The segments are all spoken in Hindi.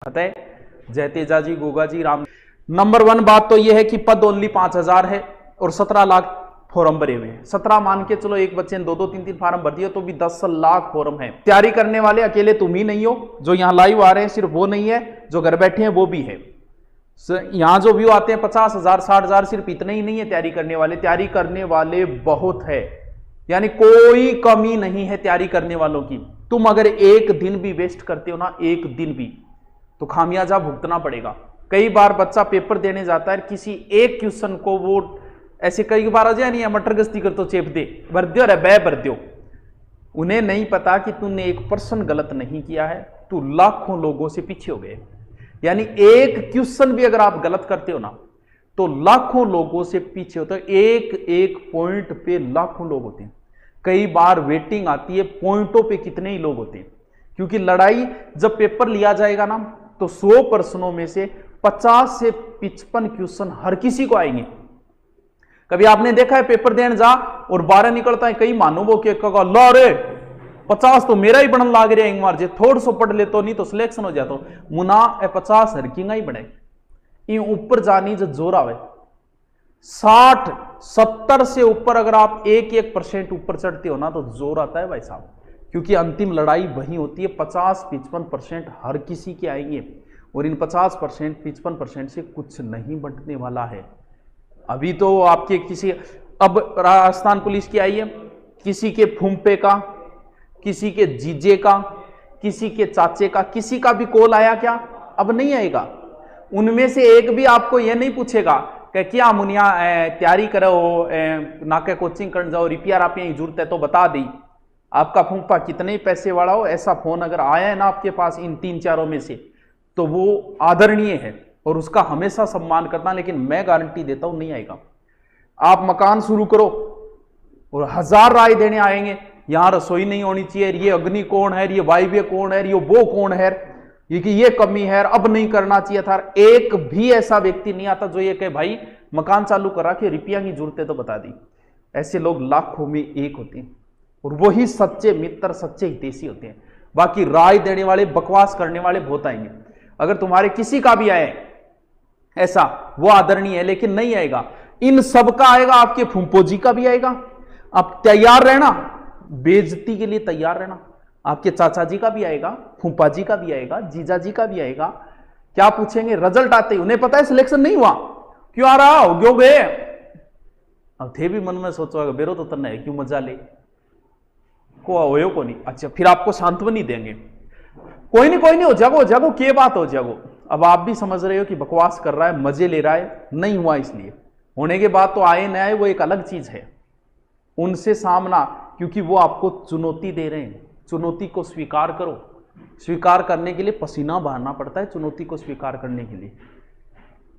अतः जय तेजा जी, गोगा जी, राम। नंबर 1 बात तो यह है कि पद ओनली 5,000 है और 17 लाख फॉर्म भरे हुए हैं। 17 मान के चलो, एक बच्चे ने 2-2 3-3 फार्म भर दिए तो भी 10 लाख फॉर्म है। तैयारी करने वाले अकेले तुम ही नहीं हो, जो यहां लाइव आ रहे हैं सिर्फ वो नहीं है, जो घर बैठे हैं वो भी है। यहां जो व्यू आते हैं 50,000 60,000, सिर्फ इतने ही नहीं है तैयारी करने वाले। तैयारी करने वाले बहुत है, यानी कोई कमी नहीं है तैयारी करने वालों की। तुम अगर एक दिन भी वेस्ट करते हो ना, एक दिन भी, तो खामियाजा भुगतना पड़ेगा। कई बार बच्चा पेपर देने जाता है, किसी एक क्वेश्चन को वो ऐसे कई बार आ जाए नहीं, मटर गश्ती कर तो चेप दे, भर दो रे बै भर दो। उन्हें नहीं पता कि तूने 1% गलत नहीं किया है, तू लाखों लोगों से पीछे हो गए। यानी एक क्वेश्चन भी अगर आप गलत करते हो ना, तो लाखों लोगों से पीछे होते हो। एक एक पॉइंट पे लाखों लोग होते हैं। कई बार वेटिंग आती है, पॉइंटों पे कितने ही लोग होते हैं। क्योंकि लड़ाई जब पेपर लिया जाएगा ना, तो 100 प्रश्नों में से 50 से 55 क्वेश्चन हर किसी को आएंगे। कभी आपने देखा है पेपर देने जा और 12 निकलता है, कई मानो के ला रे 50 तो मेरा ही बनन लाग रहा है, एक बार जे थोड़ा सो पढ़ ले तो नहीं तो सिलेक्शन हो जाता। मुना 50 हरकिंगा ही बने, इन ऊपर जानी जो जोर आवे। 60-70 से ऊपर अगर आप 1% ऊपर चढ़ते हो ना, तो जोर आता है भाई साहब। क्योंकि अंतिम लड़ाई वही होती है। 50-55% हर किसी के आएंगे, और इन 50%-55% से कुछ नहीं बंटने वाला है। अभी तो आपके किसी, अब राजस्थान पुलिस की आई है, किसी के फूंपे का, किसी के जीजे का, किसी के चाचे का, किसी का भी कॉल आया क्या? अब नहीं आएगा। उनमें से एक भी आपको यह नहीं पूछेगा कि क्या मुनिया तैयारी करो, नाके कोचिंग करने जाओ, रिपेयर आप यही जरूरत है तो बता दी। आपका फूंपा कितने पैसे वाला हो, ऐसा फोन अगर आया है ना आपके पास इन 3-4 में से, तो वो आदरणीय है और उसका हमेशा सम्मान करना। लेकिन मैं गारंटी देता हूं नहीं आएगा। आप मकान शुरू करो और 1000 राय देने आएंगे, यहां रसोई नहीं होनी चाहिए, ये अग्नि कौन है, ये वायव्य कौन है, ये वो कौन है, ये कमी है, अब नहीं करना चाहिए था। एक भी ऐसा व्यक्ति नहीं आता जो ये कहे भाई मकान चालू करा के रिपेयर की जरूरत है तो बता दी। ऐसे लोग लाखों में एक होते हैं, और वही सच्चे मित्र, सच्चे हितैषी होते हैं। बाकी राय देने वाले, बकवास करने वाले बहुत आएंगे। अगर तुम्हारे किसी का भी आए ऐसा, वो आदरणीय है, लेकिन नहीं आएगा। इन सब का आएगा, आपके फूंपोजी का भी आएगा। आप तैयार रहना, बेइज्जती के लिए तैयार रहना। आपके चाचा जी का भी आएगा, फूंपा जी का भी आएगा, जीजा जी का भी आएगा। क्या पूछेंगे? रिजल्ट आते ही उन्हें पता है सिलेक्शन नहीं हुआ, क्यों आ रहा हो, क्यों गए। अब थे भी मन में सोचो बेरो तो तन्ना है, क्यों मजा ले को हो को नहीं। अच्छा, फिर आपको सांत्वनी देंगे, कोई नहीं हो जागो जागो, क्या बात हो जागो। अब आप भी समझ रहे हो कि बकवास कर रहा है, मजे ले रहा है, नहीं हुआ इसलिए। होने के बाद तो आए न आए वो एक अलग चीज है। उनसे सामना, क्योंकि वो आपको चुनौती दे रहे हैं। चुनौती को स्वीकार करो। स्वीकार करने के लिए पसीना बहाना पड़ता है, चुनौती को स्वीकार करने के लिए।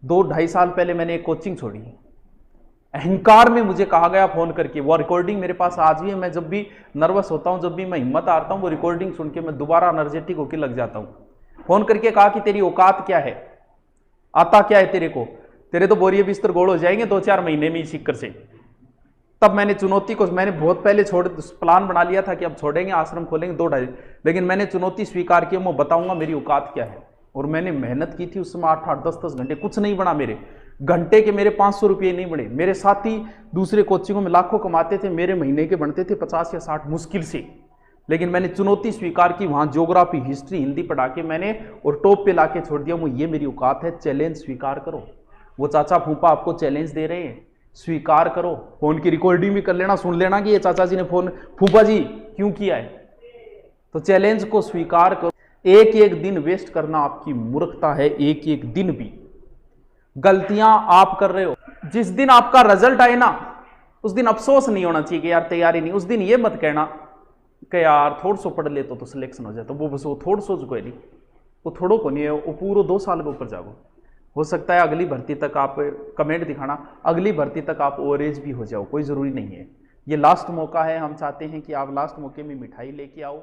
2-2.5 साल पहले मैंने एक कोचिंग छोड़ी, अहंकार में मुझे कहा गया फोन करके, वो रिकॉर्डिंग मेरे पास आज भी है। मैं जब भी नर्वस होता हूं, जब भी मैं हिम्मत हारता हूं, वो रिकॉर्डिंग सुन के मैं दोबारा एनर्जेटिक होकर लग जाता हूं। फोन करके कहा कि तेरी औकात क्या है, आता क्या है तेरे को, तेरे तो बोरिए बिस्तर गोल हो जाएंगे 2-4 महीने में इस सिक्कर से। तब मैंने चुनौती को, मैंने बहुत पहले प्लान बना लिया था कि अब छोड़ेंगे, आश्रम खोलेंगे 2-2.5, लेकिन मैंने चुनौती स्वीकार की, मैं बताऊंगा मेरी औकात क्या है। और मैंने मेहनत की थी उस समय 8-8 10-10 घंटे। कुछ नहीं बना मेरे घंटे के, मेरे 500 रुपये नहीं बने। मेरे साथी दूसरे कोचिंगों में लाखों कमाते थे, मेरे महीने के बनते थे 50 या 60 मुश्किल से। लेकिन मैंने चुनौती स्वीकार की, वहां ज्योग्राफी, हिस्ट्री, हिंदी पढ़ा के मैंने और टॉप पे लाके छोड़ दिया। ये मेरी औकात है, चैलेंज स्वीकार करो। वो चाचा फूफा आपको चैलेंज दे रहे हैं, स्वीकार करो। फोन की रिकॉर्डिंग भी कर लेना, सुन लेना कि ये चाचा जी ने फोन फूफा जी क्यों किया है। तो चैलेंज को स्वीकार करो। एक एक दिन वेस्ट करना आपकी मूर्खता है। एक एक दिन भी गलतियां आप कर रहे हो। जिस दिन आपका रिजल्ट आए ना, उस दिन अफसोस नहीं होना चाहिए कि यार तैयारी नहीं। उस दिन ये मत कहना कि यार थोड़ा सो पढ़ ले तो सिलेक्शन हो जाए। तो वो बस वो थोड़ा सो कोई नहीं, वो थोड़ो को नहीं है, वो पूरा 2 साल के ऊपर जाओ। हो सकता है अगली भर्ती तक आप कमेंट दिखाना, अगली भर्ती तक आप ओवरेज भी हो जाओ, कोई ज़रूरी नहीं है। ये लास्ट मौका है। हम चाहते हैं कि आप लास्ट मौके में मिठाई लेके आओ।